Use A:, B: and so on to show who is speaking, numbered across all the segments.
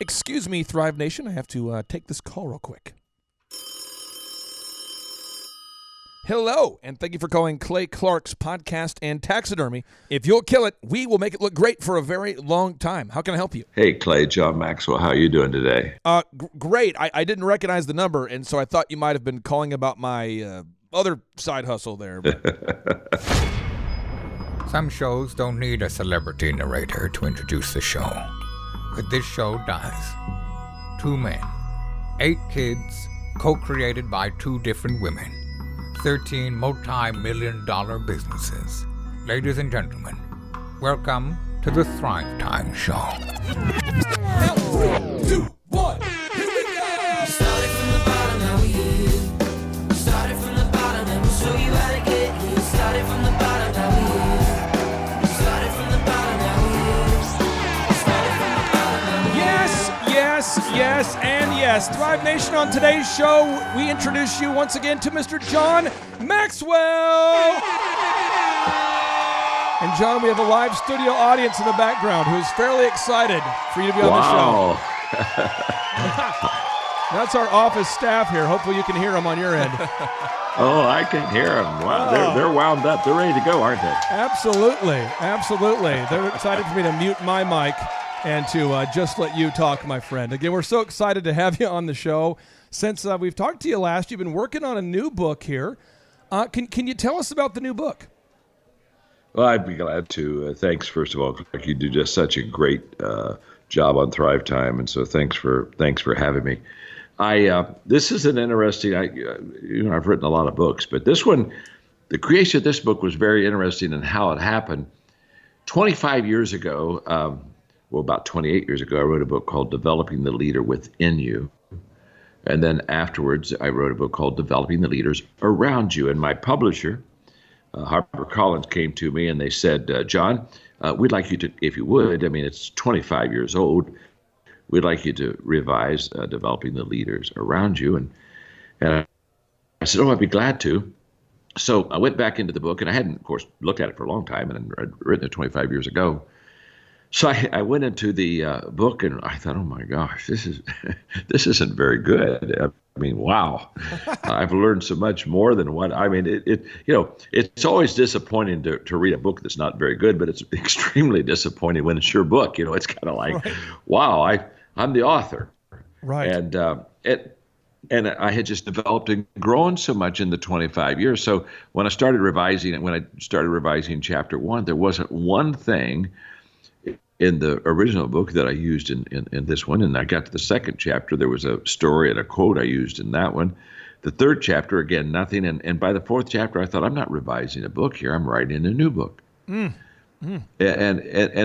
A: Excuse me, Thrive Nation. I have to take this call real quick. Hello, and thank you for calling Clay Clark's Podcast and Taxidermy. If you'll kill it, we will make it look great for a very long time. How can I help you?
B: Hey, Clay, John Maxwell. How are you doing today?
A: Great. I didn't recognize the number, and so I thought you might have been calling about my other side hustle there.
C: Some shows don't need a celebrity narrator to introduce the show, but this show does. 2 men, 8 kids, co-created by 2 different women, 13 multi-million-dollar businesses. Ladies and gentlemen, welcome to the Thrive Time Show.
A: 3, 2, 1, here we go!
D: Started from the bottom, now we here. Started from the bottom, and we'll show you how to get here. Started from the bottom, now we here. Started from the bottom, now we here. Started from the bottom, now we here.
A: Yes, and yes. Thrive Nation, on today's show, we introduce you once again to Mr. John Maxwell. And John, we have a live studio audience in the background who is fairly excited for you to be on the show. That's our office staff here. Hopefully you can hear them on your end.
B: Oh, I can hear them. Wow, they're wound up. They're ready to go, aren't they?
A: Absolutely. They're excited for me to mute my mic and to just let you talk, my friend. Again, we're so excited to have you on the show. Since we've talked to you last, you've been working on a new book here. Can you tell us about the new book?
B: Well, I'd be glad to. Thanks, first of all. You do just such a great job on Thrive Time, and so thanks for having me. This is an interesting. I've written a lot of books, but this one, the creation of this book was very interesting in how it happened. 25 years ago, about 28 years ago, I wrote a book called Developing the Leader Within You. And then afterwards, I wrote a book called Developing the Leaders Around You. And my publisher, HarperCollins, came to me and they said, John, we'd like you to, if you would, I mean, it's 25 years old, we'd like you to revise Developing the Leaders Around You. And I said, oh, I'd be glad to. So I went back into the book, and I hadn't, of course, looked at it for a long time, and I'd written it 25 years ago. So I went into the book, and I thought, oh my gosh, this isn't very good. I mean, wow, I've learned so much more than what I mean. It's always disappointing to read a book that's not very good, but it's extremely disappointing when it's your book. It's kind of like, right. Wow, I'm the author,
A: right?
B: And I had just developed and grown so much in the 25 years. So when I started revising chapter 1, there wasn't one thing in the original book that I used in this one. And I got to the second chapter, there was a story and a quote I used in that one. The third chapter, again, nothing. And by the fourth chapter, I thought, I'm not revising a book here. I'm writing a new book. And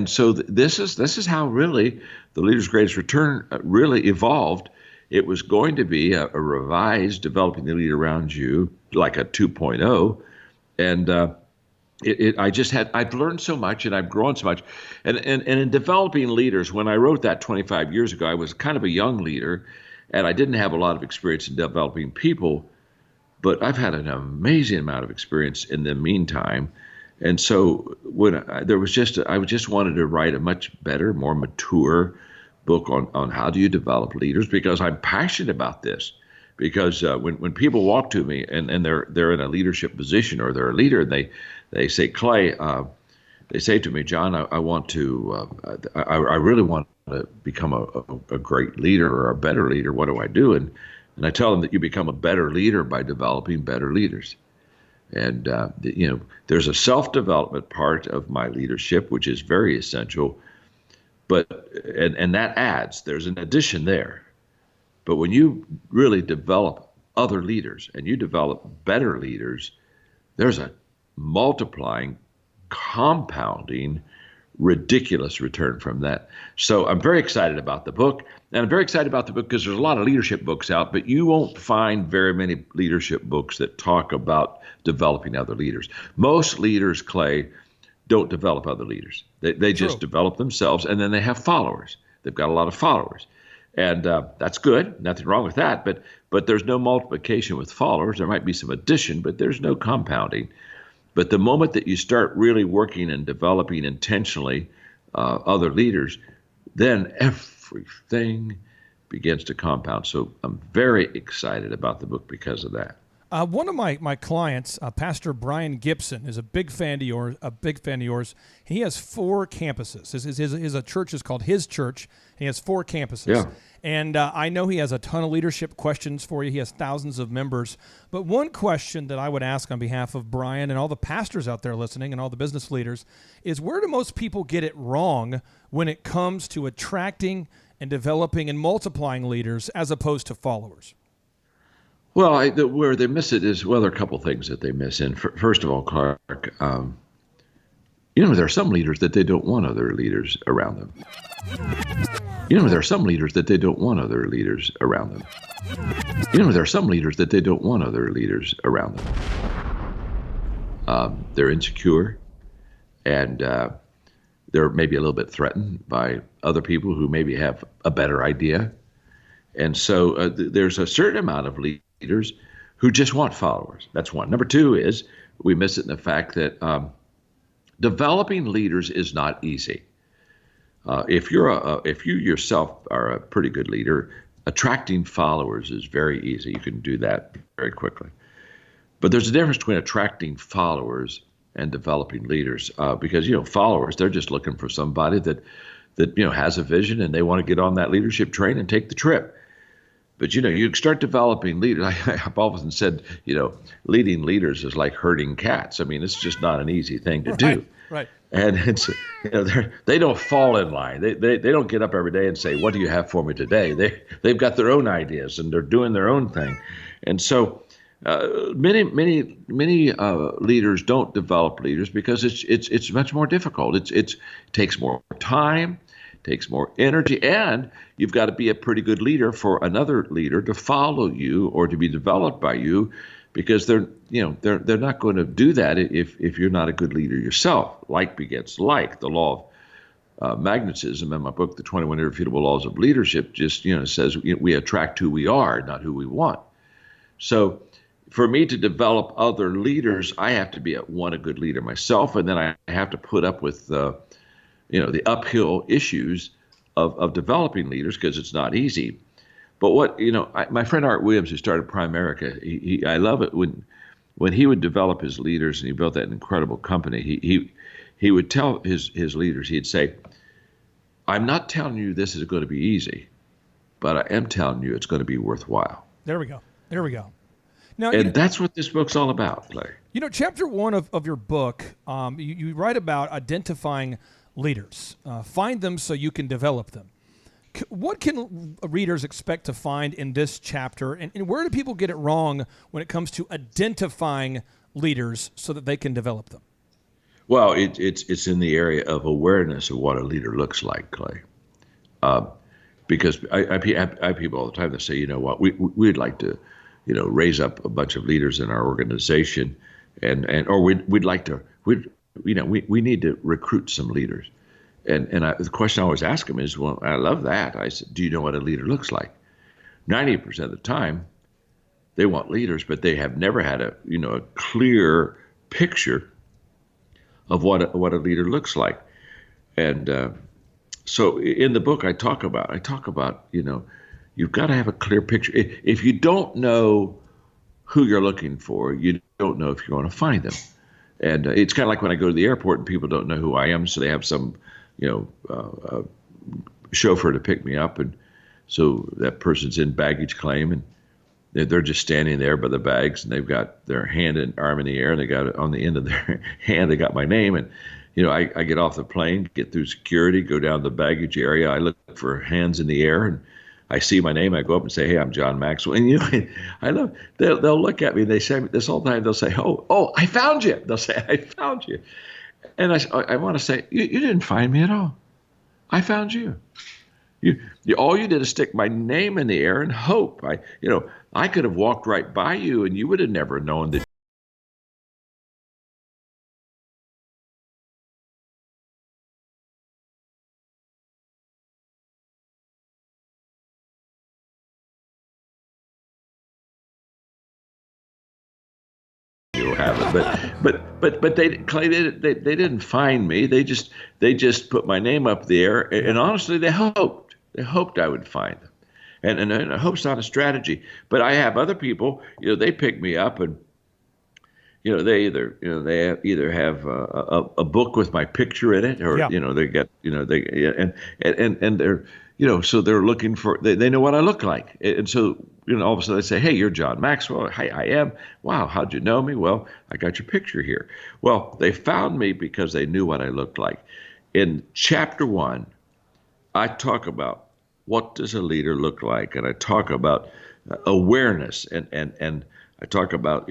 B: so this is how really the Leader's Greatest Return really evolved. It was going to be a revised Developing the Leader Around You, like a 2.0. And I've learned so much and I've grown so much. And in developing leaders, when I wrote that 25 years ago, I was kind of a young leader and I didn't have a lot of experience in developing people, but I've had an amazing amount of experience in the meantime. And so I just wanted to write a much better, more mature book on how do you develop leaders, because I'm passionate about this. Because when people walk to me and they're in a leadership position or they're a leader, and they say, Clay, they say to me, John, I want to, I really want to become a great leader or a better leader. What do I do? And I tell them that you become a better leader by developing better leaders. And there's a self-development part of my leadership, which is very essential. But and that adds, there's an addition there. But when you really develop other leaders and you develop better leaders, there's a multiplying, compounding, ridiculous return from that. So I'm very excited about the book. And I'm very excited about the book because there's a lot of leadership books out, but you won't find very many leadership books that talk about developing other leaders. Most leaders, Clay, don't develop other leaders. They just develop themselves, and then they have followers. They've got a lot of followers. And that's good. Nothing wrong with that. But there's no multiplication with followers. There might be some addition, but there's no compounding. But the moment that you start really working and developing intentionally other leaders, then everything begins to compound. So I'm very excited about the book because of that.
A: One of my clients, Pastor Brian Gibson, is a big fan of yours. He has 4 campuses. His church is called His Church. He has 4 campuses.
B: Yeah.
A: And I know he has a ton of leadership questions for you. He has thousands of members. But one question that I would ask on behalf of Brian and all the pastors out there listening and all the business leaders is, where do most people get it wrong when it comes to attracting and developing and multiplying leaders as opposed to followers?
B: Well, where they miss it is, well, there are a couple things that they miss. And first of all, Clark, there are some leaders that they don't want other leaders around them. There are some leaders that they don't want other leaders around them. There are some leaders that they don't want other leaders around them. They're insecure, and they're maybe a little bit threatened by other people who maybe have a better idea. And so there's a certain amount of leaders who just want followers. That's one. Number 2 is we miss it in the fact that developing leaders is not easy. If you yourself are a pretty good leader, attracting followers is very easy. You can do that very quickly. But there's a difference between attracting followers and developing leaders, because followers, they're just looking for somebody that has a vision, and they want to get on that leadership train and take the trip. But you start developing leaders. I've often said, leading leaders is like herding cats. I mean, it's just not an easy thing to do.
A: Right.
B: And it's they don't fall in line. They don't get up every day and say, "What do you have for me today?" They've got their own ideas, and they're doing their own thing. And so many leaders don't develop leaders because it's much more difficult. It takes more time, takes more energy, and you've got to be a pretty good leader for another leader to follow you or to be developed by you, because they're not going to do that if you're not a good leader yourself. Like begets like. The law of magnetism in my book, The 21 Irrefutable Laws of Leadership, just says we attract who we are, not who we want. So for me to develop other leaders, I have to be a good leader myself, and then I have to put up with the uphill issues of developing leaders, because it's not easy. But my friend Art Williams, who started Primerica, I love it when he would develop his leaders, and he built that incredible company. He would tell his leaders, he'd say, "I'm not telling you this is going to be easy, but I am telling you it's going to be worthwhile."
A: There we go. Now,
B: and that's what this book's all about, Clay.
A: Chapter 1 of your book, you write about identifying leaders. Find them so you can develop them. What can readers expect to find in this chapter, and where do people get it wrong when it comes to identifying leaders so that they can develop them?
B: Well, it's in the area of awareness of what a leader looks like, Clay. Because I have people all the time that say, we'd like to, raise up a bunch of leaders in our organization, or we need to recruit some leaders. And the question I always ask them is, well, I love that. I said, do you know what a leader looks like? 90% of the time, they want leaders, but they have never had a clear picture of what a leader looks like. And so in the book, I talk about you've got to have a clear picture. If you don't know who you're looking for, you don't know if you're going to find them. And it's kind of like when I go to the airport and people don't know who I am, so they have some chauffeur to pick me up, and so that person's in baggage claim, and they're just standing there by the bags, and they've got their hand and arm in the air, and they got it on the end of their hand. They got my name, and I get off the plane, get through security, go down the baggage area. I look for hands in the air, and I see my name. I go up and say, "Hey, I'm John Maxwell." And I love. They'll look at me. And they say this whole time. They'll say, "Oh, I found you." They'll say, "I found you," and I want to say, "You didn't find me at all. I found you. All you did is stick my name in the air and hope. I could have walked right by you, and you would have never known that." have it. But Clay, they didn't find me. They just put my name up there, and honestly, they hoped I would find them. And hope's not a strategy. But I have other people, they pick me up, and they either have a book with my picture in it, or they get and they're so they're looking for, they know what I look like, and so all of a sudden they say, hey, you're John Maxwell. Hi, I am. Wow, how'd you know me? Well, I got your picture here. Well, they found me because they knew what I looked like. In chapter 1, I talk about what does a leader look like, and I talk about awareness, and I talk about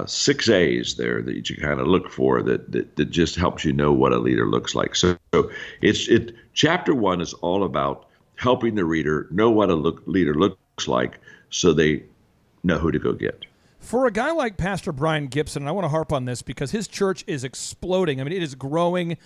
B: 6 A's there that you kind of look for that just helps you know what a leader looks like. So chapter 1 is all about helping the reader know what a leader looks like, so they know who to go get.
A: For a guy like Pastor Brian Gibson, and I want to harp on this because his church is exploding. I mean, it is growing.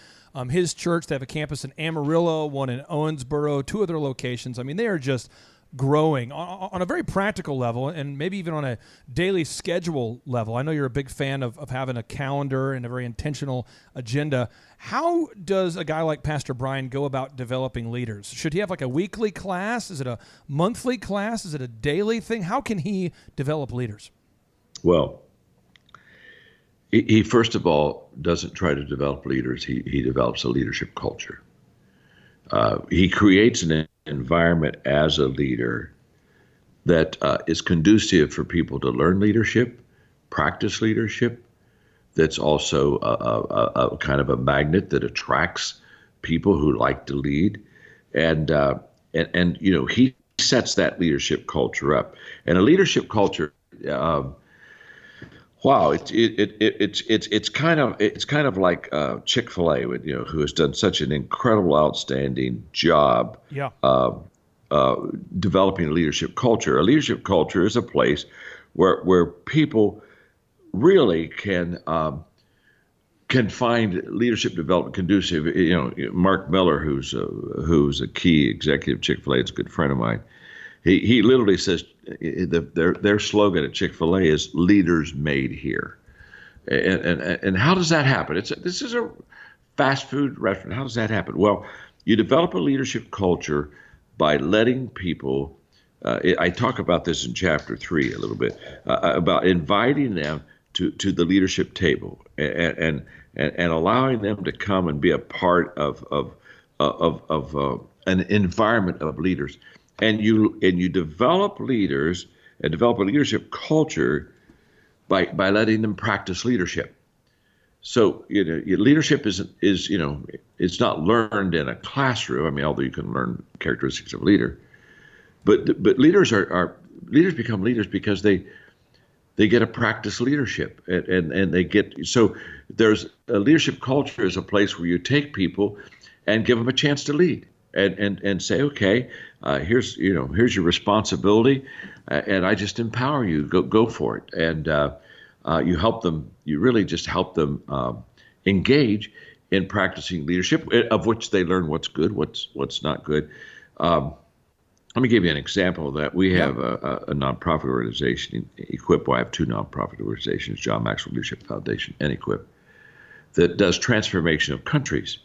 A: His church, they have a campus in Amarillo, one in Owensboro, 2 other locations. I mean, they are just growing on a very practical level, and maybe even on a daily schedule level. I know you're a big fan of having a calendar and a very intentional agenda. How does a guy like Pastor Brian go about developing leaders? Should he have like a weekly class? Is it a monthly class? Is it a daily thing? How can he develop leaders?
B: Well, he first of all doesn't try to develop leaders. He develops a leadership culture. He creates an environment as a leader that is conducive for people to learn leadership, practice leadership. That's also a kind of a magnet that attracts people who like to lead, and he sets that leadership culture up. And a leadership culture. Wow, it's kind of like Chick-fil-A, who has done such an incredible, outstanding job developing a leadership culture. A leadership culture is a place where people really can find leadership development conducive. Mark Miller, who's a key executive at Chick-fil-A, is a good friend of mine. He literally says their slogan at Chick-fil-A is "Leaders Made Here," and how does that happen? This is a fast food restaurant. How does that happen? Well, you develop a leadership culture by letting people. I talk about this in chapter 3 a little bit about inviting them to the leadership table and allowing them to come and be a part of an environment of leaders. And you develop leaders and develop a leadership culture by letting them practice leadership. So leadership is it's not learned in a classroom. I mean, although you can learn characteristics of a leader, but leaders leaders become leaders because they get to practice leadership and they get. So there's a leadership culture is a place where you take people and give them a chance to lead. And say, okay, here's your responsibility, and I just empower you. Go for it, and you help them. You really just help them engage in practicing leadership, of which they learn what's good, what's not good. Let me give you an example of that. We have a nonprofit organization, Equip. Well, I have 2 nonprofit organizations, John Maxwell Leadership Foundation and Equip, that does transformation of countries.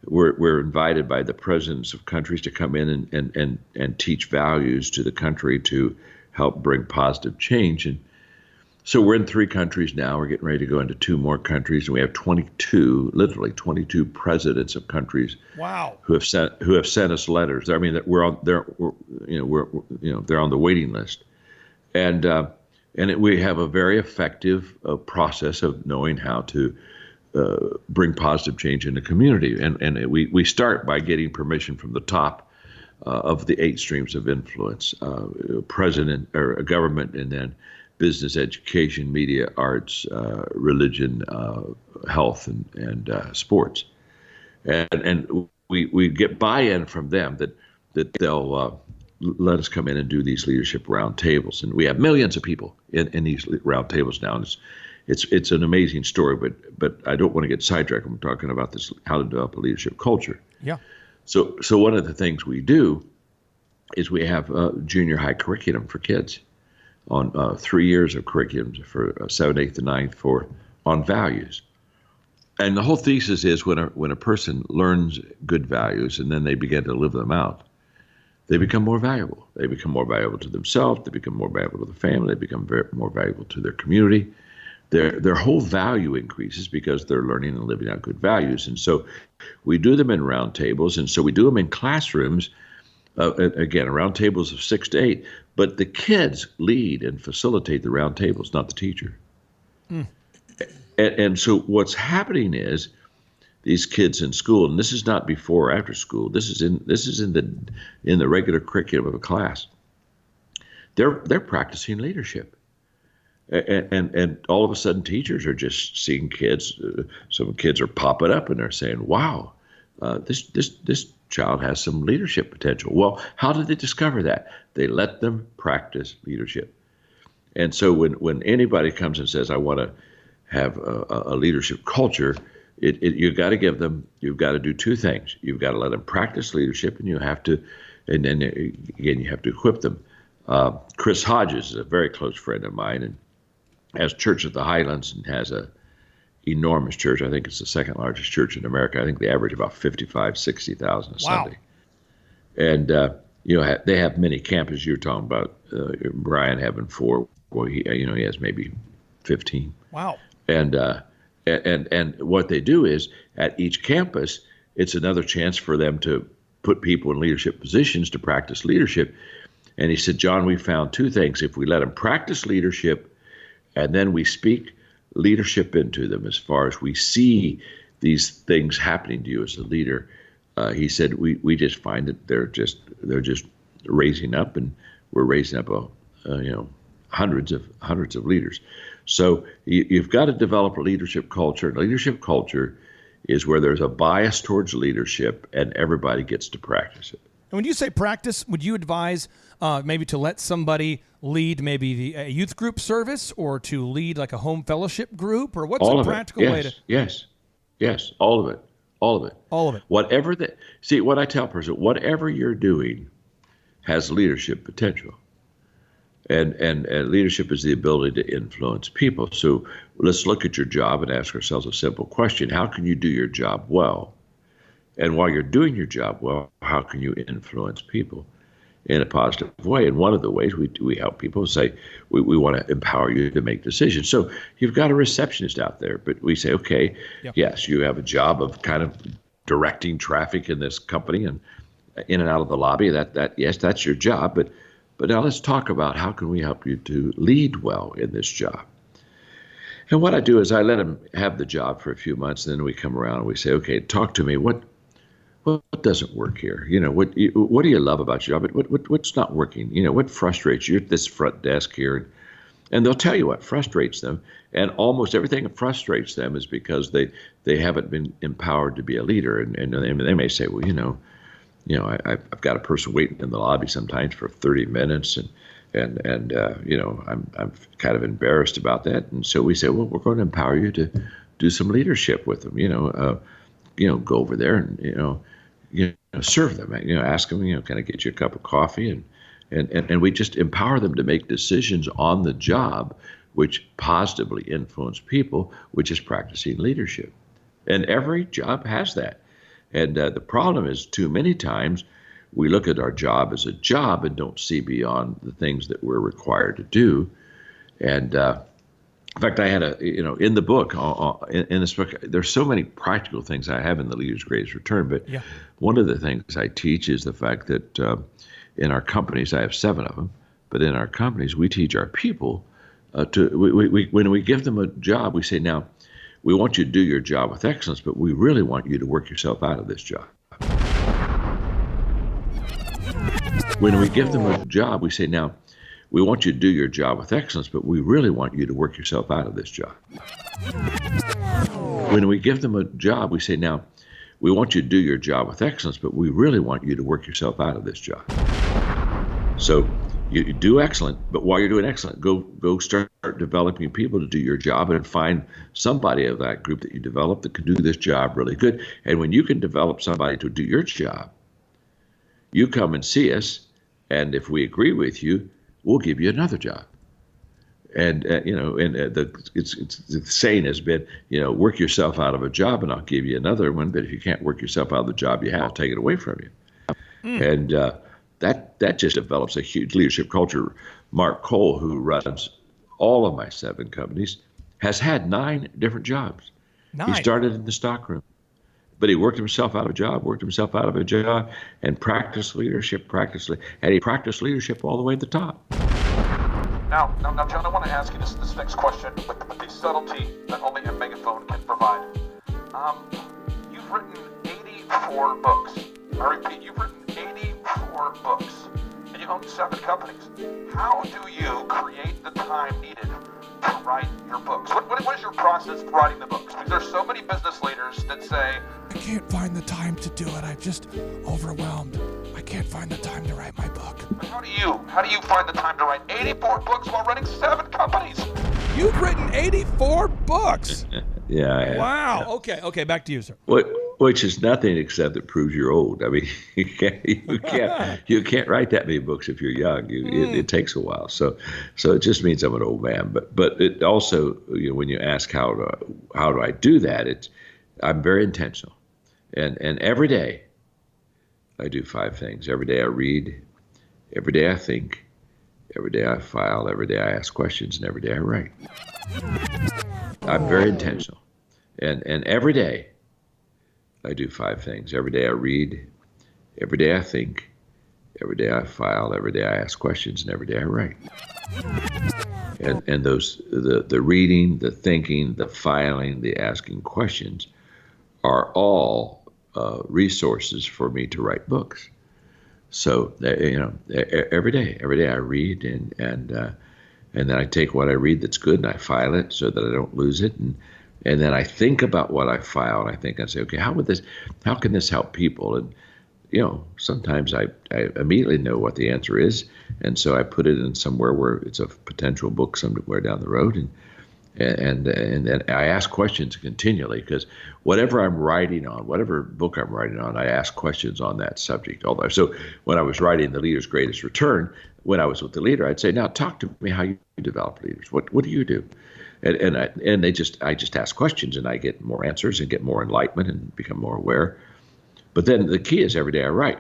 B: We're invited by the presidents of countries to come in and teach values to the country to help bring positive change. And so we're in 3 countries now. We're getting ready to go into 2 more countries, and we have 22 presidents of countries.
A: Wow.
B: Who have sent us letters. I mean, that they're on the waiting list, and we have a very effective process of knowing how to bring positive change in the community. And we start by getting permission from the top of the 8 streams of influence, president or government, and then business, education, media, arts, religion, health, and sports. And we get buy-in from them that they'll let us come in and do these leadership roundtables. And we have millions of people in these roundtables now. And it's an amazing story, but I don't want to get sidetracked. I'm talking about this, how to develop a leadership culture.
A: Yeah.
B: So one of the things we do is we have a junior high curriculum for kids. on 3 years of curriculums for 7th, 8th, and 9th on values. And the whole thesis is when a person learns good values and then they begin to live them out, they become more valuable. They become more valuable to themselves. They become more valuable to the family. They become more valuable to their community. Their whole value increases because they're learning and living out good values. And so we do them in round tables. And so we do them in classrooms, again, around tables of 6 to 8. But the kids lead and facilitate the round tables, not the teacher. And so what's happening is these kids in school, and this is not before or after school. This is in the regular curriculum of a class. They're practicing leadership, and all of a sudden teachers are just seeing kids. Some kids are popping up and they're saying, "Wow, this child has some leadership potential." Well, how did they discover that? They let them practice leadership. And so when anybody comes and says, "I want to have a leadership culture," you've got to do two things. You've got to let them practice leadership, and then again, you have to equip them. Chris Hodges is a very close friend of mine and has church at the Highlands and has a enormous church. I think it's the second largest church in America. I think they average about 55, 60,000 a Sunday. And, they have many campuses. You're talking about Brian having 4. Well, he has maybe 15.
A: Wow.
B: And what they do is at each campus, it's another chance for them to put people in leadership positions to practice leadership. And he said, "John, we found two things. If we let them practice leadership and then we speak leadership into them as far as we see these things happening to you as a leader," he said, we just find that they're just raising up, and we're raising up hundreds of leaders. So you've got to develop a leadership culture. And leadership culture is where there's a bias towards leadership and everybody gets to practice it.
A: And when you say practice, would you advise maybe to let somebody lead maybe a youth group service or to lead like a home fellowship group, or what's a practical way to?
B: Yes, all of it. All of it. What I tell person, whatever you're doing has leadership potential. And leadership is the ability to influence people. So let's look at your job and ask ourselves a simple question. How can you do your job well? And while you're doing your job well, how can you influence people in a positive way? And one of the ways we help people say, we want to empower you to make decisions. So you've got a receptionist out there, but we say, okay, yes, you have a job of kind of directing traffic in this company and in and out of the lobby. Yes, that's your job. But now let's talk about how can we help you to lead well in this job. And what I do is I let them have the job for a few months, and then we come around and we say, okay, talk to me. What doesn't work here? What do you love about your job? What's not working? What frustrates you at this front desk here? And they'll tell you what frustrates them. And almost everything that frustrates them is because they haven't been empowered to be a leader. And they may say, well, I've got a person waiting in the lobby sometimes for 30 minutes, and I'm kind of embarrassed about that. And so we say, well, we're going to empower you to do some leadership with them. Go over there and serve them. Ask them. Can I get you a cup of coffee? And we just empower them to make decisions on the job, which positively influence people, which is practicing leadership. And every job has that. And the problem is, too many times we look at our job as a job and don't see beyond the things that we're required to do. And in fact, I had in the book, in this book, there's so many practical things I have in the Leader's Greatest Return. But one of the things I teach is the fact that in our companies, I have 7 of them, but in our companies, we teach our people when we give them a job, we say, now, we want you to do your job with excellence, but we really want you to work yourself out of this job. When we give them a job, we say, now, we want you to do your job with excellence, but we really want you to work yourself out of this job. When we give them a job, we say, now, we want you to do your job with excellence, but we really want you to work yourself out of this job. So you do excellent, but while you're doing excellent, go start developing people to do your job and find somebody of that group that you develop that can do this job really good. And when you can develop somebody to do your job, you come and see us, and if we agree with you, we'll give you another job. And the saying has been, work yourself out of a job and I'll give you another one. But if you can't work yourself out of the job you have, I'll take it away from you. And that just develops a huge leadership culture. Mark Cole, who runs all of my 7 companies, has had 9 different jobs.
A: 9.
B: He started in the stockroom, but he worked himself out of a job, and practiced leadership, and he practiced leadership all the way to the top.
E: Now, John, I want to ask you this next question with the subtlety that only a megaphone can provide. You've written 84 books. I repeat, you've written 84 books, and you own 7 companies. How do you create the time needed to write your books? What is your process for writing the books? Because there's so many business leaders that say,
A: I can't find the time to do it. I'm just overwhelmed. I can't find the time to write my book.
E: How do you find the time to write 84 books while running 7 companies?
A: You've written 84 books.
B: Yeah.
A: Wow. Okay. Back to you, sir.
B: Which is nothing except it proves you're old. I mean, you can't write that many books if you're young. It takes a while. So it just means I'm an old man. But it also, when you ask how do I do that, I'm very intentional, and every day I do 5 things. Every day I read, every day I think, every day I file, every day I ask questions, and every day I write. I'm very intentional, and every day I do 5 things. Every day I read, every day I think, every day I file, every day I ask questions, and every day I write. And the reading, the thinking, the filing, the asking questions are all resources for me to write books. So every day I read, and then I take what I read that's good and I file it so that I don't lose it, and then I think about what I file, and I say, okay, how can this help people? And sometimes I immediately know what the answer is, and so I put it in somewhere where it's a potential book somewhere down the road, and then I ask questions continually, because whatever I'm writing on, whatever book I'm writing on, I ask questions on that subject. So when I was writing The Leader's Greatest Return, when I was with the leader, I'd say, now talk to me how you develop leaders. What do you do? And I just ask questions, and I get more answers and get more enlightenment and become more aware. But then the key is every day I write.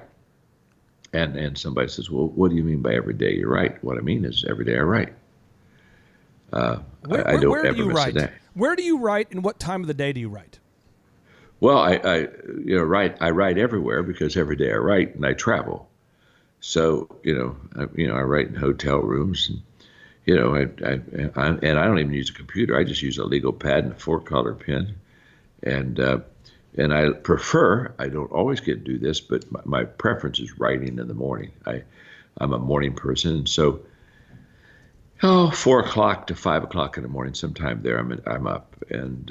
B: And somebody says, well, what do you mean by every day you write? What I mean is every day I write. I don't ever miss a day.
A: Where do you write, and what time of the day do you write?
B: Well, I write everywhere, because every day I write and I travel. So I write in hotel rooms, and I don't even use a computer. I just use a legal pad and a 4-color pen, and I prefer. I don't always get to do this, but my preference is writing in the morning. I'm a morning person, and so 4 o'clock to 5 o'clock in the morning, sometime there, I'm up, and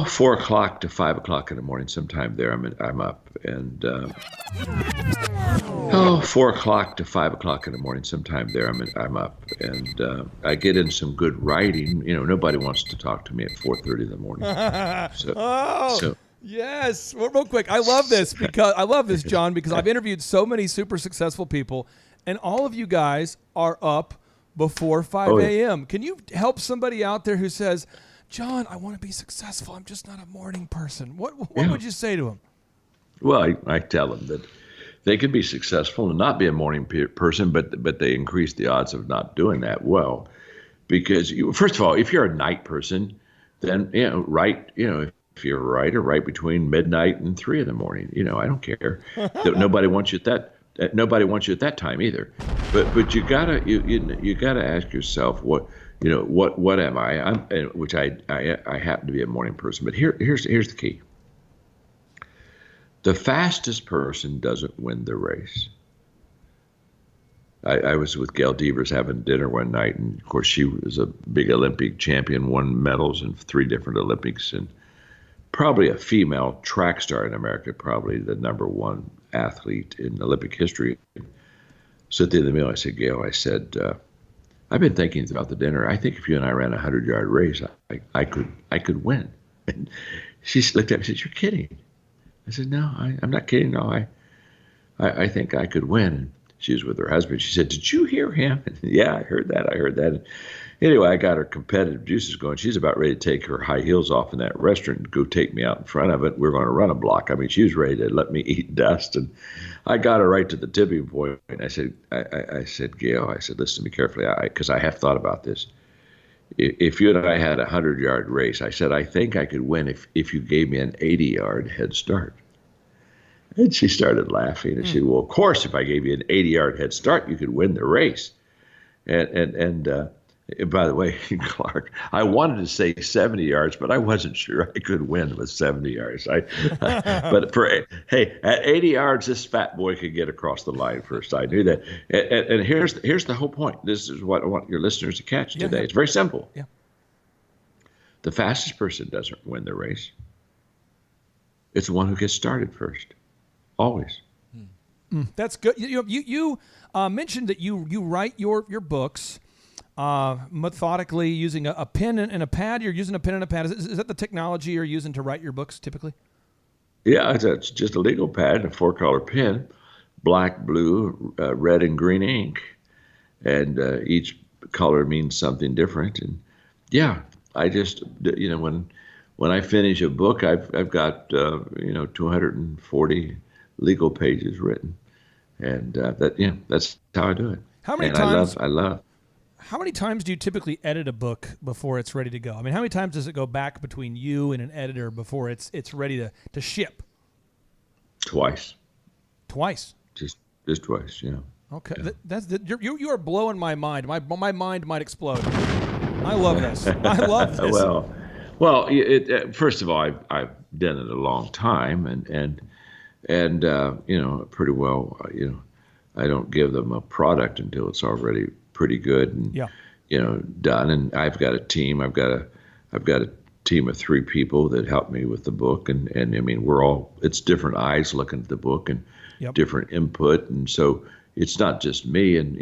B: 4 o'clock to 5 o'clock in the morning, sometime there, I'm up, and 4 o'clock to 5 o'clock in the morning, sometime there, I'm up, and I get in some good writing. Nobody wants to talk to me at 4:30 in the morning.
A: Yes. Well, real quick, I love this, John, because I've interviewed so many super successful people, and all of you guys are up before 5 a.m. Can you help somebody out there who says, John, I want to be successful, I'm just not a morning person? What would you say to them?
B: Well, I tell them that they can be successful and not be a morning person, but they increase the odds of not doing that well. Because first of all, if you're a night person, then write. If you're a writer, write between midnight and 3 in the morning. I don't care. Nobody wants you at that. Nobody wants you at that time either. But you gotta ask yourself what am I? Which I happen to be a morning person. But here's the key. The fastest person doesn't win the race. I was with Gail Devers having dinner one night, and of course she was a big Olympic champion, won medals in 3 different Olympics, and probably a female track star in America, probably the #1 athlete in Olympic history. So at the end of the meal, I said, Gail, I've been thinking about the dinner. I think if you and I ran a 100-yard race, I could win. And she looked at me and said, you're kidding. I said, no, I'm not kidding. No, I think I could win. And She was with her husband. She said, "Did you hear him?" Yeah, I heard that. Anyway, I got her competitive juices going. She's about ready to take her high heels off in that restaurant and go take me out in front of it. We're going to run a block. I mean, she was ready to let me eat dust. And I got her right to the tipping point. I said, Gail, I said, listen to me carefully, because I have thought about this. If you and I had a 100-yard race, I said, I think I could win if you gave me an 80-yard head start. And she started laughing. And she said, well, of course, if I gave you an 80-yard head start, you could win the race. And by the way, Clark, I wanted to say 70 yards, but I wasn't sure I could win with 70 yards. But at 80 yards, this fat boy could get across the line first. I knew that. And here's the whole point. This is what I want your listeners to catch today. It's very simple.
A: Yeah.
B: The fastest person doesn't win the race. It's the one who gets started first. Always.
A: That's good. You mentioned that you write your books methodically using a pen and a pad. You're using a pen and a pad. Is that the technology you're using to write your books typically?
B: Yeah, it's just a legal pad and a 4-color pen, black, blue, red, and green ink. And each color means something different. And yeah, I just, when I finish a book, I've got, 240 legal pages written. And that's how I do it.
A: How many times?
B: I love.
A: How many times do you typically edit a book before it's ready to go? I mean, how many times does it go back between you and an editor before it's ready to ship?
B: Twice.
A: Twice.
B: Just twice. Yeah.
A: Okay. Yeah. You are blowing my mind. My mind might explode. I love this. I love this.
B: Well. First of all, I've done it a long time, and pretty well. I don't give them a product until it's already pretty good and done. And I've got a team. I've got a team of 3 people that help me with the book. And I mean, it's different eyes looking at the book and different input. And so it's not just me. And,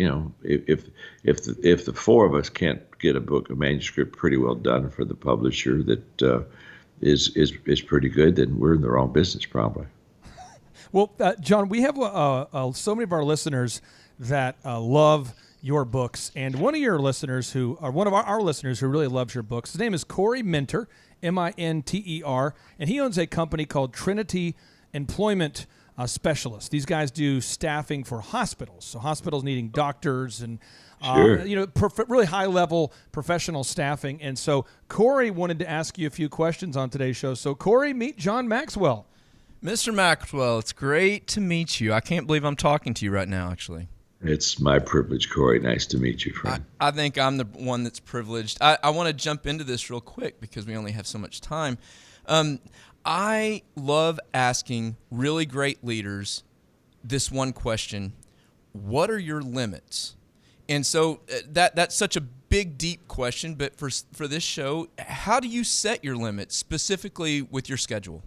B: if the 4 of us can't get a manuscript pretty well done for the publisher that is pretty good, then we're in the wrong business probably.
A: Well, John, we have so many of our listeners that love your books, and one of our listeners who really loves your books, his name is Corey Minter, Minter, and he owns a company called Trinity Employment Specialists. These guys do staffing for hospitals, so hospitals needing doctors and really high-level professional staffing. And so Corey wanted to ask you a few questions on today's show. So Corey, meet John Maxwell.
F: Mr. Maxwell, it's great to meet you. I can't believe I'm talking to you right now, actually.
B: It's my privilege, Corey. Nice to meet you, friend.
F: I think I'm the one that's privileged. I want to jump into this real quick because we only have so much time. I love asking really great leaders this one question: what are your limits? And so that's such a big, deep question, but for this show, how do you set your limits, specifically with your schedule?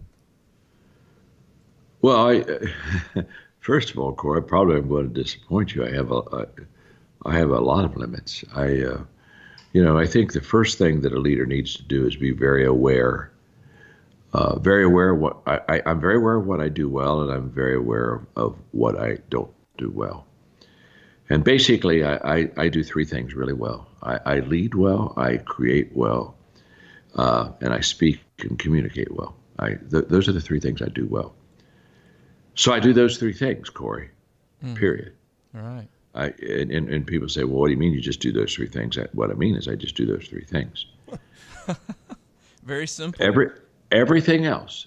B: Well, first of all, Corey, probably I'm going to disappoint you. I have a lot of limits. I think the first thing that a leader needs to do is be very aware. Very aware of what I'm very aware of what I do well, and I'm very aware of what I don't do well. And basically, I do 3 things really well. I lead well, I create well, and I speak and communicate well. Those are the 3 things I do well. So I do those 3 things, Corey, period.
F: All right.
B: And people say, well, what do you mean you just do those 3 things? What I mean is I just do those 3 things.
F: Very simple.
B: Everything else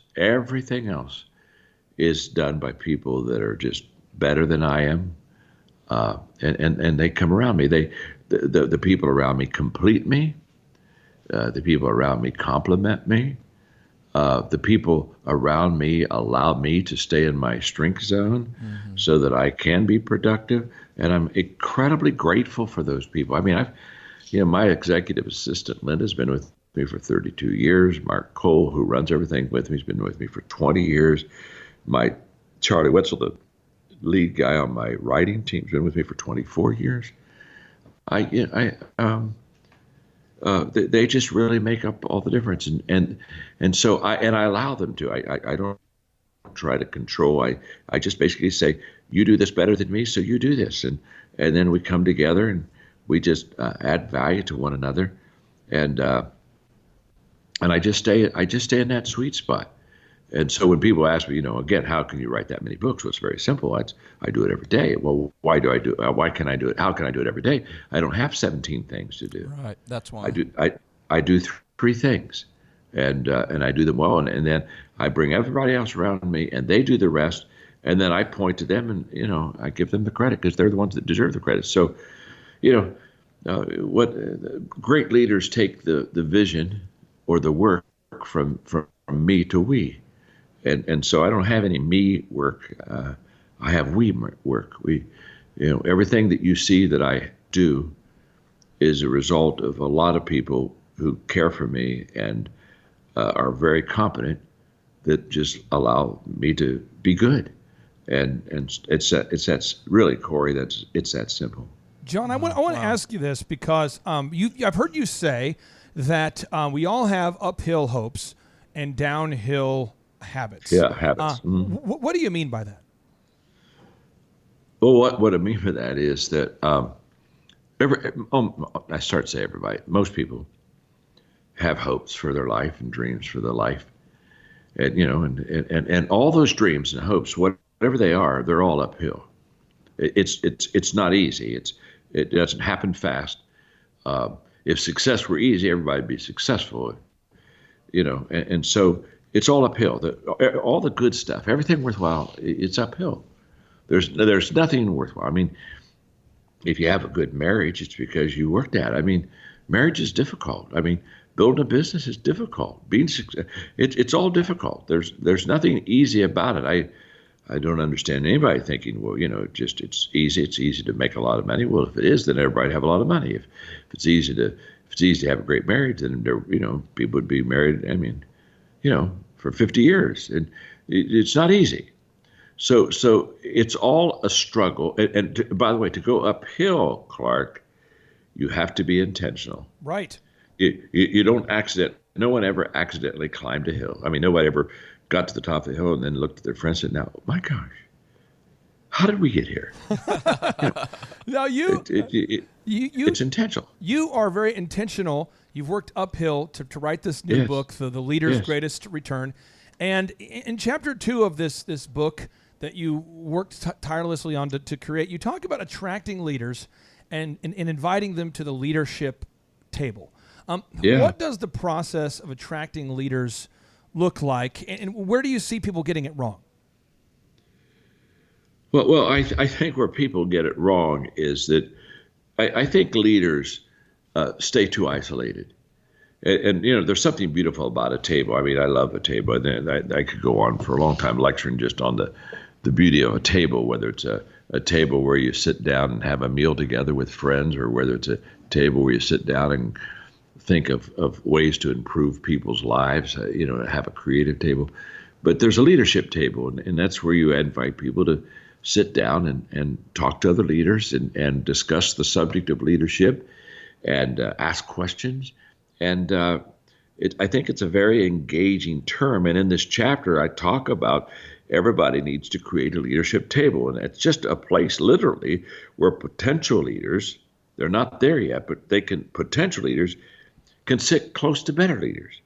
B: is done by people that are just better than I am. And they come around me. The people around me complete me. The people around me compliment me. The people around me allow me to stay in my strength zone so that I can be productive. And I'm incredibly grateful for those people. I mean, my executive assistant, Linda's been with me for 32 years. Mark Cole, who runs everything with me, has been with me for 20 years. My Charlie Wetzel, the lead guy on my writing team, has been with me for 24 years. They just really make up all the difference, and so I allow them to. I don't try to control. I just basically say, you do this better than me, so you do this. And then we come together and we just add value to one another. And I just stay in that sweet spot. And so when people ask me, again, how can you write that many books? Well, it's very simple. I do it every day. Well, why do I do it? Why can I do it? How can I do it every day? I don't have 17 things to do.
F: Right. That's why.
B: I do three things, and I do them well. And then I bring everybody else around me, and they do the rest. And then I point to them, and I give them the credit because they're the ones that deserve the credit. So, what great leaders take the vision or the work from me to we. And so I don't have any me work. I have we work. Everything that you see that I do is a result of a lot of people who care for me and are very competent that just allow me to be good. And it's that really, Corey. It's that simple.
A: John, I want to ask you this because I've heard you say that we all have uphill hopes and downhill habits.
B: Yeah, habits.
A: What do you mean by that?
B: Well, what I mean by that is that I start to say everybody, most people have hopes for their life and dreams for their life, and all those dreams and hopes, whatever they are, they're all uphill. It's not easy. It doesn't happen fast. If success were easy, everybody'd be successful, and so it's all uphill. All the good stuff, everything worthwhile, it's uphill. There's nothing worthwhile. I mean, if you have a good marriage, it's because you worked at it. I mean, marriage is difficult. I mean, building a business is difficult. It's all difficult. There's nothing easy about it. I don't understand anybody thinking, well, it's easy. It's easy to make a lot of money. Well, if it is, then everybody have a lot of money. If it's easy to have a great marriage, then people would be married. I mean, for 50 years, and it's not easy. So it's all a struggle. And by the way, to go uphill, Clark, you have to be intentional.
A: Right.
B: You don't no one ever accidentally climbed a hill. I mean, nobody ever got to the top of the hill and then looked at their friends and said, now, my gosh, how did we get here?
A: Now
B: it's intentional.
A: You are very intentional. You've worked uphill to write this new book, The Leader's Greatest Return. And in chapter 2 of this book that you worked tirelessly on to create, you talk about attracting leaders and inviting them to the leadership table. What does the process of attracting leaders look like, and where do you see people getting it wrong?
B: Well, I think where people get it wrong is that I think leaders stay too isolated. And there's something beautiful about a table. I mean, I love a table. And I could go on for a long time lecturing just on the beauty of a table, whether it's a table where you sit down and have a meal together with friends, or whether it's a table where you sit down and think of ways to improve people's lives, have a creative table. But there's a leadership table, and that's where you invite people to sit down and talk to other leaders and discuss the subject of leadership and ask questions. And I think it's a very engaging term. And in this chapter, I talk about everybody needs to create a leadership table. And it's just a place literally where potential leaders, they're not there yet, but potential leaders can sit close to better leaders.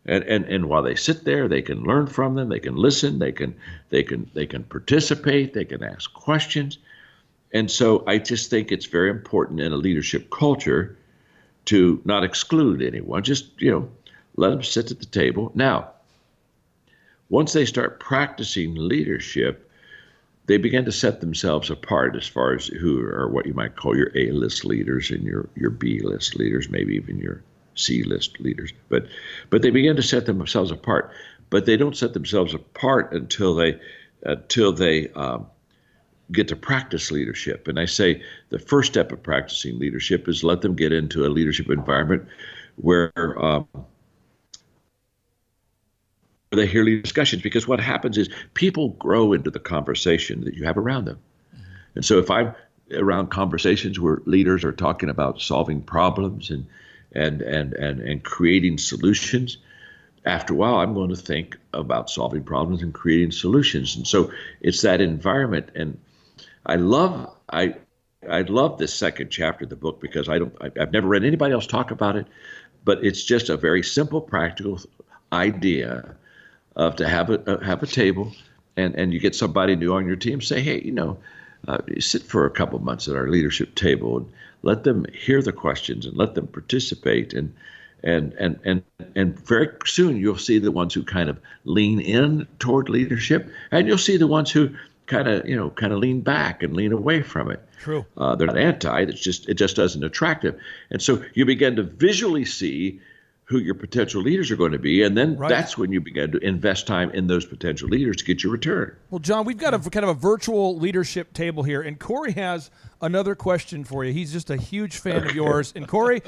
B: And while they sit there, they can learn from them, they can listen, they can participate, they can ask questions. And so I just think it's very important in a leadership culture to not exclude anyone, just, let them sit at the table. Now, once they start practicing leadership, they begin to set themselves apart as far as who are what you might call your A-list leaders and your B-list leaders, maybe even your C-list leaders. But they begin to set themselves apart. But they don't set themselves apart until they get to practice leadership. And I say the first step of practicing leadership is let them get into a leadership environment where they hear leadership discussions, because what happens is people grow into the conversation that you have around them. And so if I'm around conversations where leaders are talking about solving problems and creating solutions, after a while, I'm going to think about solving problems and creating solutions. And so it's that environment. And I love this second chapter of the book because I've never read anybody else talk about it, but it's just a very simple, practical idea of to have a table, and you get somebody new on your team. Say, hey, you sit for a couple months at our leadership table and let them hear the questions and let them participate, and very soon you'll see the ones who kind of lean in toward leadership, and you'll see the ones who kind of lean back and lean away from it.
A: True.
B: They're not anti. It just doesn't attract them. And so you begin to visually see who your potential leaders are going to be, and then that's when you begin to invest time in those potential leaders to get your return.
A: Well, John, we've got a kind of a virtual leadership table here, and Corey has another question for you. He's just a huge fan of yours. And Corey,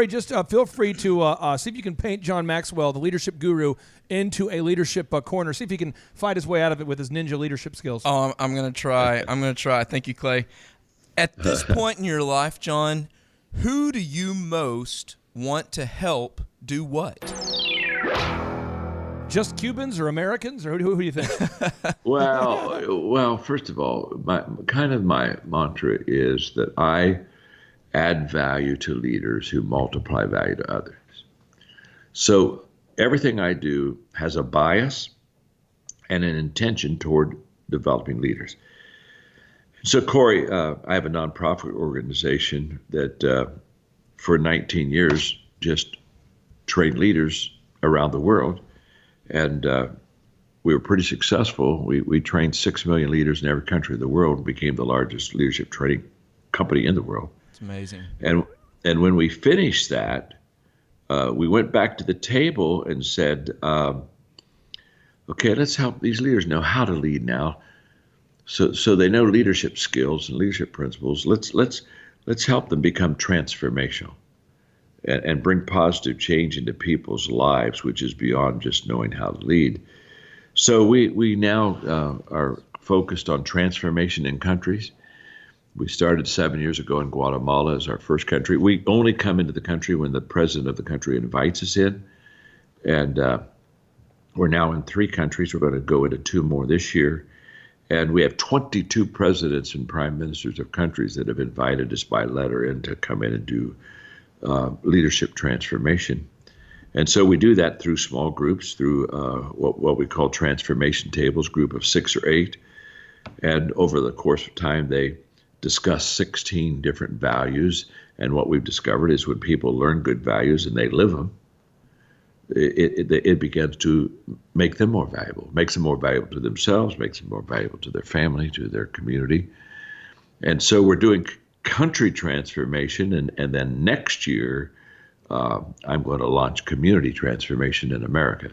A: just feel free to see if you can paint John Maxwell, the leadership guru, into a leadership corner. See if he can fight his way out of it with his ninja leadership skills.
F: Oh, I'm going to try. I'm going to try. Thank you, Clay. At this point in your life, John, who do you most want to help do what?
A: Just Cubans or Americans, or who do you think?
B: Well, first of all, my mantra is that I add value to leaders who multiply value to others. So everything I do has a bias and an intention toward developing leaders. So, Corey, I have a nonprofit organization that for 19 years just trained leaders around the world, and we were pretty successful. We trained 6 million leaders in every country of the world and became the largest leadership training company in the world.
F: It's amazing.
B: And when we finished that, we went back to the table and said, okay, let's help these leaders know how to lead now. So they know leadership skills and leadership principles. Let's help them become transformational and bring positive change into people's lives, which is beyond just knowing how to lead. So we now are focused on transformation in countries. We started 7 years ago in Guatemala as our first country. We only come into the country when the president of the country invites us in. And we're now in 3 countries. We're going to go into 2 more this year. And we have 22 presidents and prime ministers of countries that have invited us by letter in to come in and do leadership transformation. And so we do that through small groups, through what we call transformation tables, group of 6 or 8. And over the course of time, they discuss 16 different values. And what we've discovered is when people learn good values and they live them, it begins to make them more valuable, makes them more valuable to themselves, makes them more valuable to their family, to their community. And so we're doing country transformation. And then next year, I'm going to launch community transformation in America.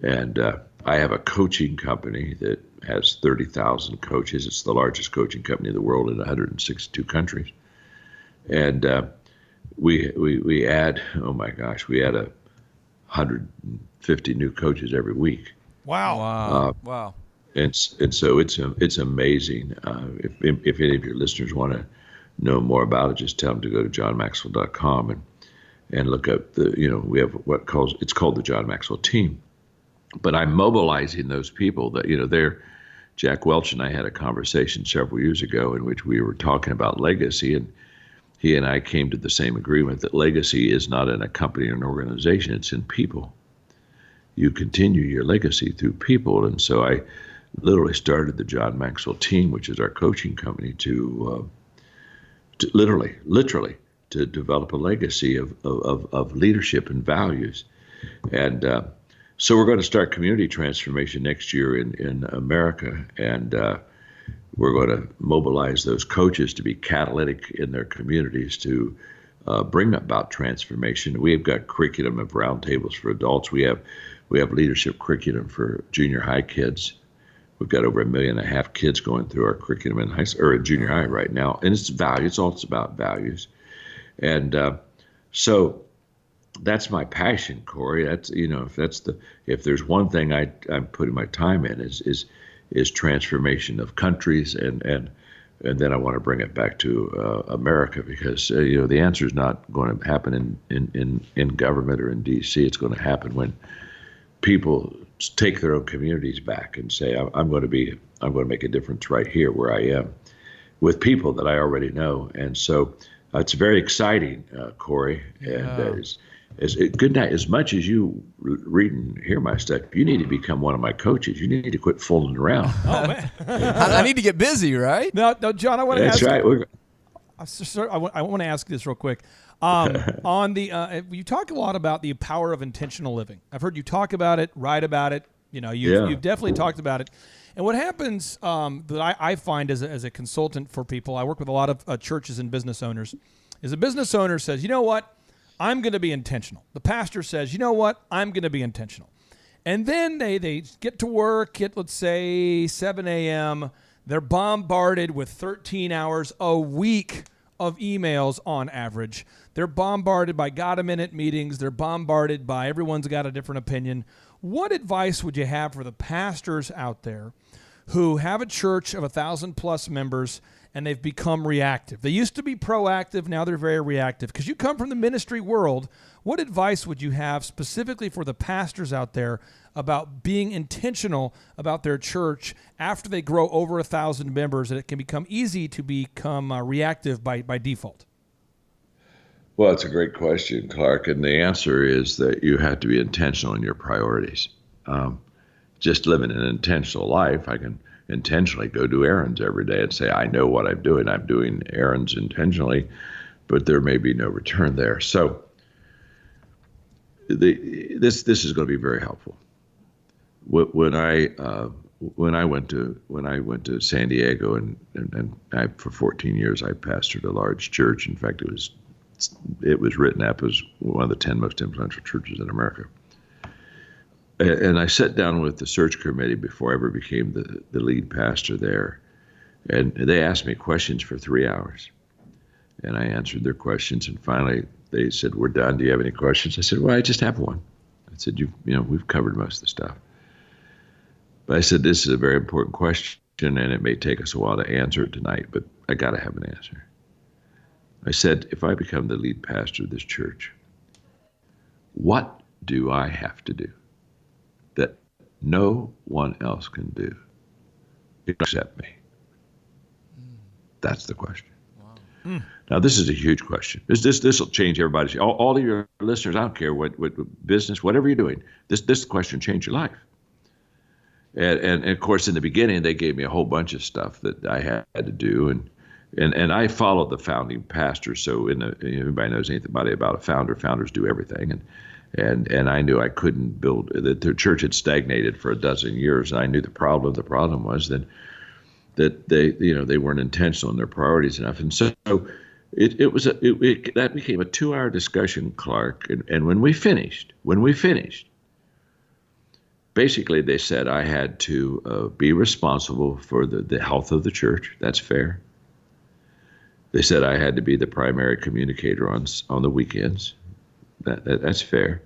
B: And I have a coaching company that has 30,000 coaches. It's the largest coaching company in the world in 162 countries. And we add, oh my gosh, we add 150 new coaches every week.
A: Wow.
F: Wow.
B: And so it's amazing. If any of your listeners want to know more about it, just tell them to go to JohnMaxwell.com and look up we have it's called the John Maxwell team. But I'm mobilizing those people that, Jack Welch and I had a conversation several years ago in which we were talking about legacy, and he and I came to the same agreement that legacy is not in a company or an organization, it's in people. You continue your legacy through people. And so I literally started the John Maxwell team, which is our coaching company, to literally to develop a legacy of leadership and values. And so we're going to start community transformation next year in America, and we're going to mobilize those coaches to be catalytic in their communities to bring about transformation. We've got curriculum of roundtables for adults. We have leadership curriculum for junior high kids. We've got over 1.5 million kids going through our curriculum in high school or in junior high right now, and it's values. It's about values, and so that's my passion, Corey. That's if there's one thing I'm putting my time in is transformation of countries, and then I want to bring it back to America, because the answer is not going to happen in government or in D.C. It's going to happen when people take their own communities back and say, I'm going to make a difference right here where I am with people that I already know. And so it's very exciting, Corey. And good night. As much as you read and hear my stuff, you need to become one of my coaches. You need to quit fooling around.
A: Oh, man.
F: I need to get busy, right?
A: No, John, I want to ask.
B: That's right.
A: I want to ask this real quick. On the you talk a lot about the power of intentional living. I've heard you talk about it, write about it. You've definitely talked about it. And what happens that I find as a consultant for people, I work with a lot of churches and business owners, is a business owner says, you know what, I'm going to be intentional. The pastor says, you know what, I'm going to be intentional. And then they get to work at, let's say, 7 a.m., they're bombarded with 13 hours a week of emails on average. They're bombarded by got-a-minute meetings. They're bombarded by everyone's got a different opinion. What advice would you have for the pastors out there who have a church of 1,000+ members and they've become reactive? They used to be proactive. Now they're very reactive. Because you come from the ministry world, what advice would you have specifically for the pastors out there about being intentional about their church after they grow over 1,000 members, that it can become easy to become reactive by default?
B: Well, it's a great question, Clark, and the answer is that you have to be intentional in your priorities. Just living an intentional life, I can intentionally go do errands every day and say, I know what I'm doing. I'm doing errands intentionally, but there may be no return there. So this is going to be very helpful. When I went to San Diego and I, for 14 years I pastored a large church. In fact, it was written up as one of the 10 most influential churches in America. And I sat down with the search committee before I ever became the lead pastor there, and they asked me questions for 3 hours, and I answered their questions. And finally, they said, "We're done. Do you have any questions?" I said, "Well, I just have one." I said, "We've covered most of the stuff." But I said, "This is a very important question, and it may take us a while to answer it tonight, but I got to have an answer." I said, "If I become the lead pastor of this church, what do I have to do that no one else can do except me?" That's the question. Wow. Now, this is a huge question. This will change everybody's. All of your listeners, I don't care what business, whatever you're doing, this question changed your life. And of course, in the beginning, they gave me a whole bunch of stuff that I had to do, and I followed the founding pastor. So everybody knows anything about a founder. Founders do everything, and I knew I couldn't build. The church had stagnated for a dozen years, and I knew the problem. The problem was that they weren't intentional in their priorities enough, and so that became a 2-hour discussion, Clark. And when we finished, basically they said I had to be responsible for the health of the church. That's fair. They said I had to be the primary communicator on the weekends. That's fair.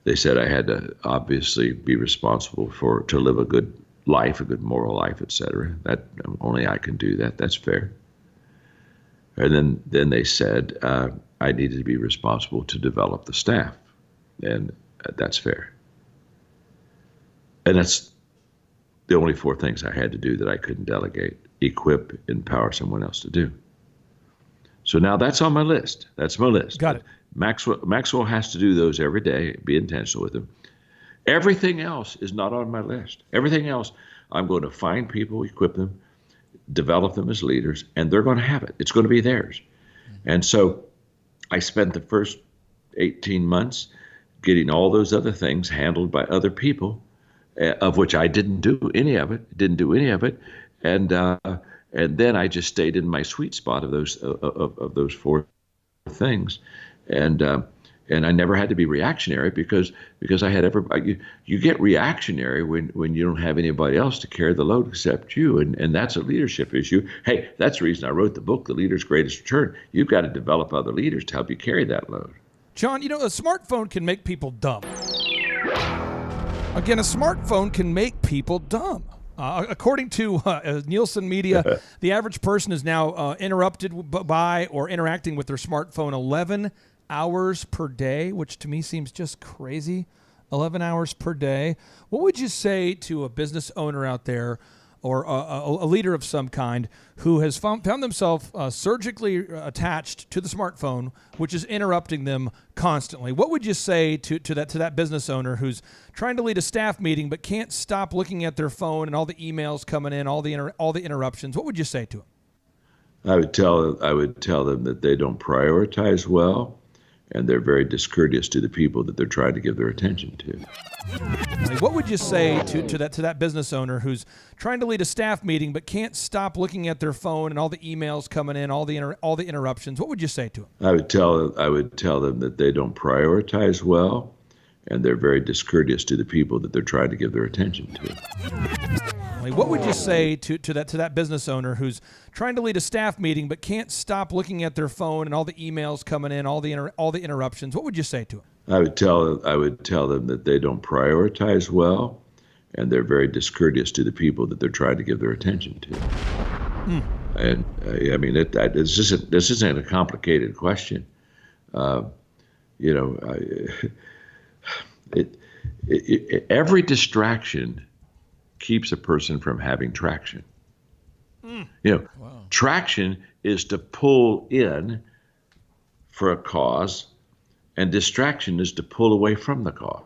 B: They said I had to obviously be responsible to live a good life, a good moral life, etc. That only I can do that. That's fair. And then they said I needed to be responsible to develop the staff, and that's fair. And that's the only 4 things I had to do that I couldn't delegate: equip, empower someone else to do. So now that's on my list. That's my list.
A: Got it.
B: Maxwell has to do those every day, be intentional with them. Everything else is not on my list. Everything else, I'm going to find people, equip them, develop them as leaders, and they're going to have it. It's going to be theirs. And so I spent the first 18 months getting all those other things handled by other people, of which I didn't do any of it. And then I just stayed in my sweet spot of those 4 things. And I never had to be reactionary because I had everybody. You get reactionary when you don't have anybody else to carry the load except you, and that's a leadership issue. Hey, that's the reason I wrote the book, The Leader's Greatest Return. You've got to develop other leaders to help you carry that load.
A: John, a smartphone can make people dumb. Again, a smartphone can make people dumb. According to Nielsen Media, the average person is now interrupted by or interacting with their smartphone 11 hours per day, which to me seems just crazy. 11 hours per day. What would you say to a business owner out there or a leader of some kind who has found themselves surgically attached to the smartphone, which is interrupting them constantly? What would you say to that business owner who's trying to lead a staff meeting but can't stop looking at their phone and all the emails coming in, all the interruptions? What would you say to them?
B: I would tell them that they don't prioritize well, and they're very discourteous to the people that they're trying to give their attention to.
A: What would you say to that business owner who's trying to lead a staff meeting but can't stop looking at their phone and all the emails coming in, all the interruptions? What would you say to them? I would tell
B: them that they don't prioritize well, and they're very discourteous to the people that they're trying to give their attention to.
A: What would you say to that business owner who's trying to lead a staff meeting but can't stop looking at their phone and all the emails coming in, all the interruptions? What would you say to them?
B: I would tell them that they don't prioritize well, and they're very discourteous to the people that they're trying to give their attention to. And I mean, this isn't a complicated question. Every distraction keeps a person from having traction. Traction is to pull in for a cause, and distraction is to pull away from the cause.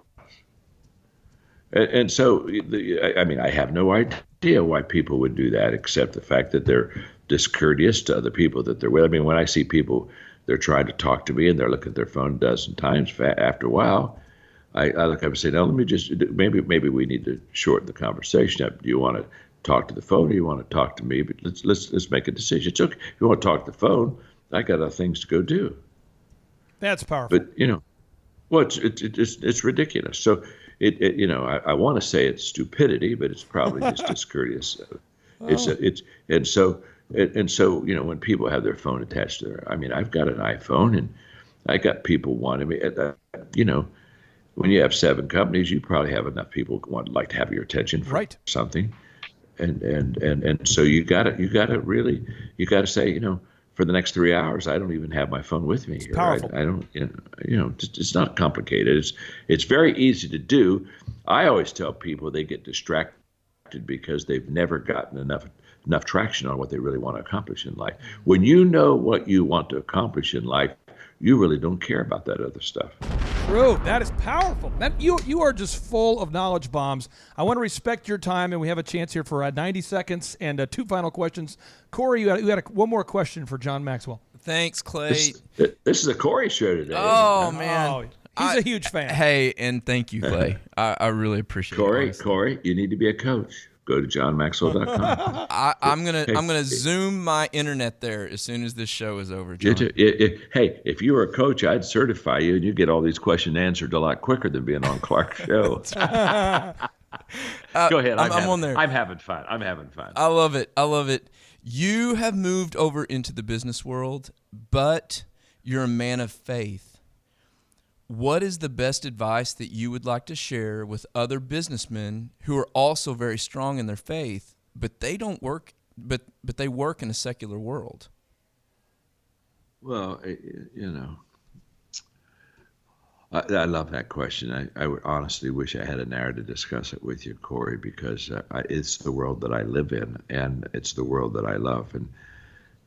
B: And so, I have no idea why people would do that, except the fact that they're discourteous to other people that they're with. I mean, when I see people, they're trying to talk to me and they're looking at their phone a dozen times. After a while, I look up and say, "No, let me just maybe we need to shorten the conversation up. Do you want to talk to the phone, or do you want to talk to me? But let's make a decision. It's okay. If you want to talk to the phone, I got other things to go do."
A: That's powerful.
B: But it's ridiculous. So I want to say it's stupidity, but it's probably just discourteous. And so when people have their phone attached to their, I've got an iPhone, and I got people wanting me. When you have 7 companies, you probably have enough people like to have your attention for something, and so you gotta say, for the next 3 hours, I don't even have my phone with me. Here.
A: Powerful.
B: I don't, it's not complicated. It's very easy to do. I always tell people they get distracted because they've never gotten enough traction on what they really want to accomplish in life. When you know what you want to accomplish in life, you really don't care about that other stuff.
A: True. That is powerful. You are just full of knowledge bombs. I want to respect your time, and we have a chance here for 90 seconds and 2 final questions. Corey, you got one more question for John Maxwell.
F: Thanks, Clay.
B: This is a Corey show today.
F: Oh, man.
A: Oh, he's a huge fan.
F: Hey, and thank you, Clay. I really appreciate it.
B: Corey, you need to be a coach. Go to JohnMaxwell.com.
F: I'm gonna zoom my internet there as soon as this show is over, John.
B: Hey, if you were a coach, I'd certify you, and you get all these questions answered a lot quicker than being on Clark's show. Go ahead.
F: I'm on there.
B: I'm having fun.
F: I love it. You have moved over into the business world, but you're a man of faith. What is the best advice that you would like to share with other businessmen who are also very strong in their faith, but they don't work, but they work in a secular world?
B: Well, I love that question. I would honestly wish I had an hour to discuss it with you, Corey, because it's the world that I live in, and it's the world that I love.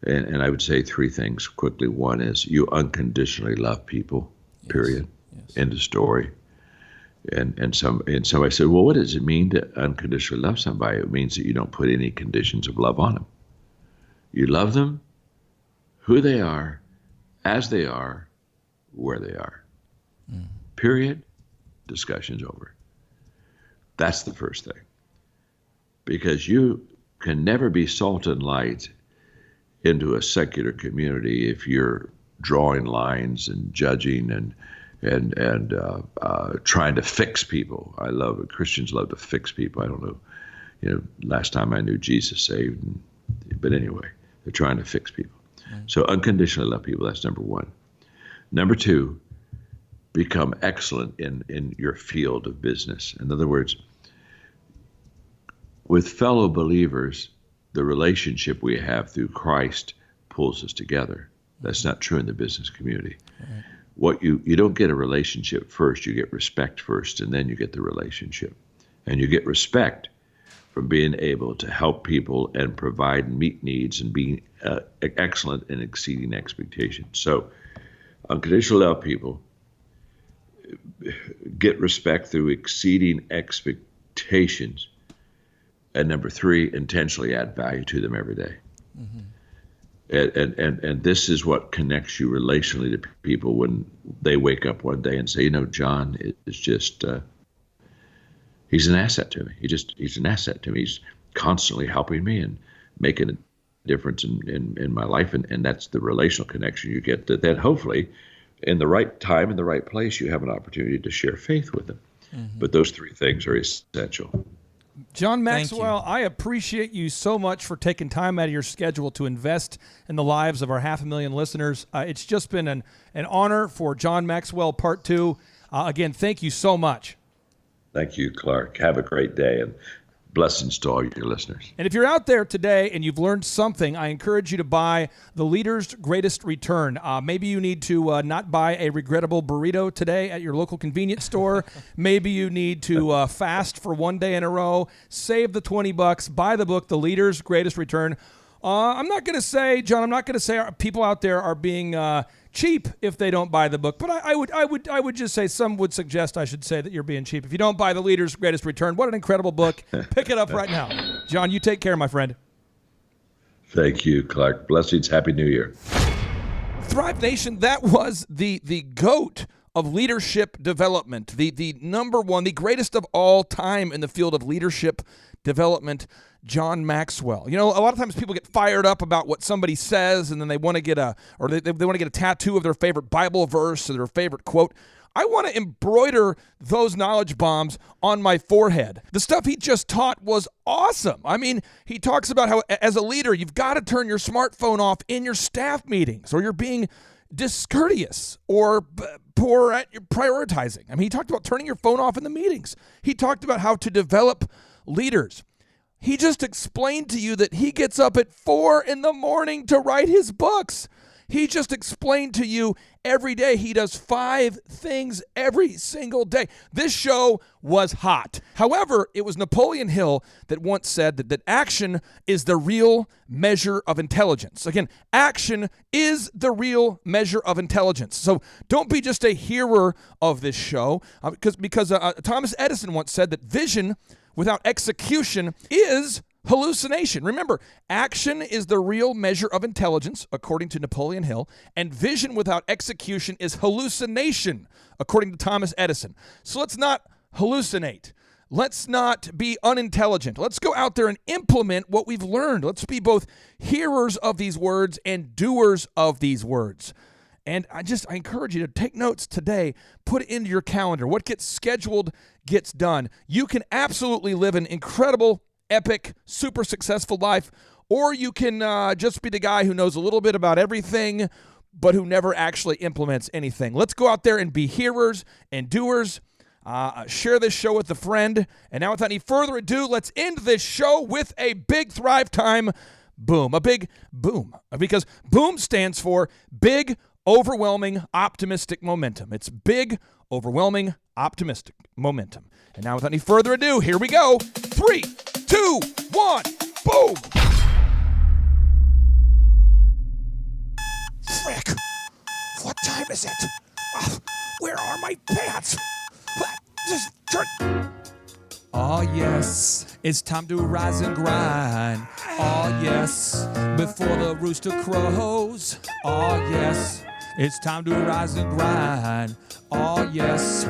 B: And I would say 3 things quickly. One is you unconditionally love people. Period. Yes. End of story. And somebody said, well, what does it mean to unconditionally love somebody? It means that you don't put any conditions of love on them. You love them, who they are, as they are, where they are. Period. Discussion's over. That's the first thing. Because you can never be salt and light into a secular community if you're drawing lines and judging and trying to fix people. Christians love to fix people. I don't know, last time I knew Jesus saved, but anyway, they're trying to fix people. So unconditionally love people. That's number 1. Number 2, become excellent in your field of business. In other words, with fellow believers, the relationship we have through Christ pulls us together. That's not true in the business community. Right. you don't get a relationship first. You get respect first, and then you get the relationship. And you get respect from being able to help people and provide and meet needs and being excellent in exceeding expectations. So unconditional love people get respect through exceeding expectations. And number 3, intentionally add value to them every day. And this is what connects you relationally to people when they wake up one day and say, John is just, he's an asset to me. He's an asset to me. He's constantly helping me and making a difference in my life. And that's the relational connection you get that hopefully in the right time, in the right place, you have an opportunity to share faith with them. But those 3 things are essential.
A: John Maxwell, I appreciate you so much for taking time out of your schedule to invest in the lives of our 500,000 listeners. It's just been an honor for John Maxwell Part 2. Again, thank you so much.
B: Thank you, Clark. Have a great day, and blessings to all your listeners.
A: And if you're out there today and you've learned something, I encourage you to buy The Leader's Greatest Return. Maybe you need to not buy a regrettable burrito today at your local convenience store. Maybe you need to fast for one day in a row. Save the $20. Buy the book, The Leader's Greatest Return. I'm not going to say, John, people out there are being cheap if they don't buy the book, but I would just say, some would suggest I should say that you're being cheap if you don't buy The Leader's Greatest Return. What an incredible book. Pick it up right now. John, you take care, my friend.
B: Thank you, Clark. Blessings. Happy New Year.
A: Thrive Nation, that was the GOAT of leadership development, the number one, the greatest of all time in the field of leadership development, John Maxwell. A lot of times people get fired up about what somebody says, and then they want to get they want to get a tattoo of their favorite Bible verse or their favorite quote. I want to embroider those knowledge bombs on my forehead. The stuff he just taught was awesome. I mean, he talks about how as a leader, you've got to turn your smartphone off in your staff meetings, or you're being discourteous or poor at your prioritizing. I mean, he talked about turning your phone off in the meetings. He talked about how to develop leaders. He just explained to you that he gets up at 4 a.m. to write his books. He just explained to you every day he does 5 things every single day. This show was hot. However, it was Napoleon Hill that once said that action is the real measure of intelligence. Again, action is the real measure of intelligence. So don't be just a hearer of this show, because Thomas Edison once said that vision without execution is hallucination. Remember, action is the real measure of intelligence, according to Napoleon Hill, and vision without execution is hallucination, according to Thomas Edison. So let's not hallucinate. Let's not be unintelligent. Let's go out there and implement what we've learned. Let's be both hearers of these words and doers of these words. And I encourage you to take notes today, put it into your calendar. What gets scheduled gets done. You can absolutely live an incredible, epic, super successful life, or you can just be the guy who knows a little bit about everything, but who never actually implements anything. Let's go out there and be hearers and doers. Share this show with a friend. And now, without any further ado, let's end this show with a big Thrive Time boom. A big boom. Because boom stands for big, overwhelming, optimistic momentum. It's big, overwhelming, optimistic momentum. And now, without any further ado, here we go. 3, 2, 1, boom! Frick! What time is it? Where are my pants? Just turn. Oh, yes, it's time to rise and grind. Oh, yes, before the rooster crows. Oh, yes, it's time to rise and grind. Oh, yes.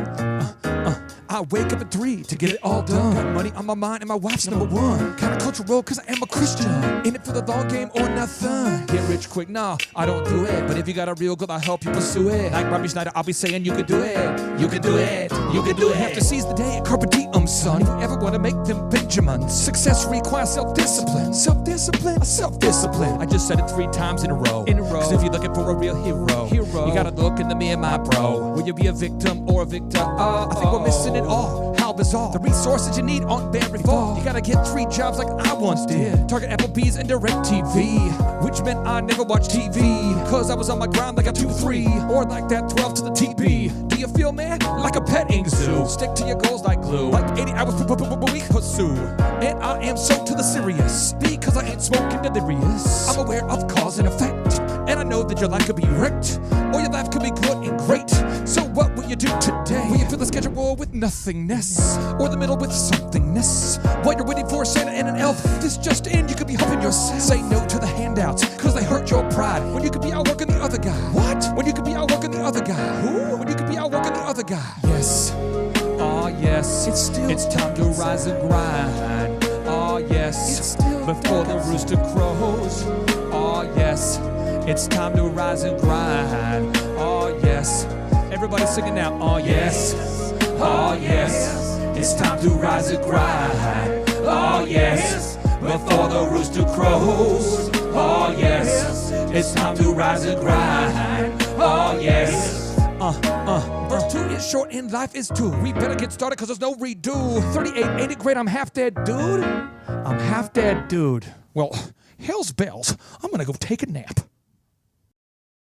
A: I wake up at 3 to get it all done. Got money on my mind and my wife's number one. Countercultural cause I am a Christian. In it for the long game or nothing. Get rich quick, nah, I don't do it. But if you got a real goal, I'll help you pursue it. Like Robbie Schneider, I'll be saying you can do it. You can do it. You can do it. Have to seize the day at Carpe Diem, son. If you ever want to make them Benjamins. Success requires self-discipline. Self-discipline. Self-discipline. I just said it 3 times in a row. Cause if you're looking for a real hero, you gotta look in the mirror, my bro. Will you be a victim or a victor? I think we're missing it all.
G: how bizarre. The resources you need aren't very far. You gotta get 3 jobs like I once did. Target, Applebee's, and DirecTV. Which meant I never watched TV, cause I was on my grind like a 2-3, or like that 12 to the TB. Do you feel, man? Like a petting zoo. Stick to your goals like glue. Like 80 hours per week pursue. And I am so to the serious, because I ain't smoking delirious. I'm aware of cause and effect, and I know that your life could be wrecked, or your life could be good and great. So what will you do today? Will you fill the schedule with nothingness, or the middle with somethingness? While you're waiting for Santa and an elf, this just in, you could be helping yourself. Say no to the handouts, cause they hurt your pride, when you could be out working the other guy. What? When you could be out working the other guy. Who? When you could be out working the other guy. Yes. Oh yes. It's time to rise and grind. Oh yes. Before the rooster crows. Oh yes. It's time to rise and grind. Oh yes. Everybody singing now. Oh yes. Oh yes. It's time to rise and grind. Oh yes. Before the rooster crows. Oh yes. It's time to rise and grind. Oh yes. Verse 2 is short and life is 2. We better get started cause there's no redo. 38, ain't it great? I'm half dead, dude. I'm half dead, dude. Well, hell's bells. I'm gonna go take a nap.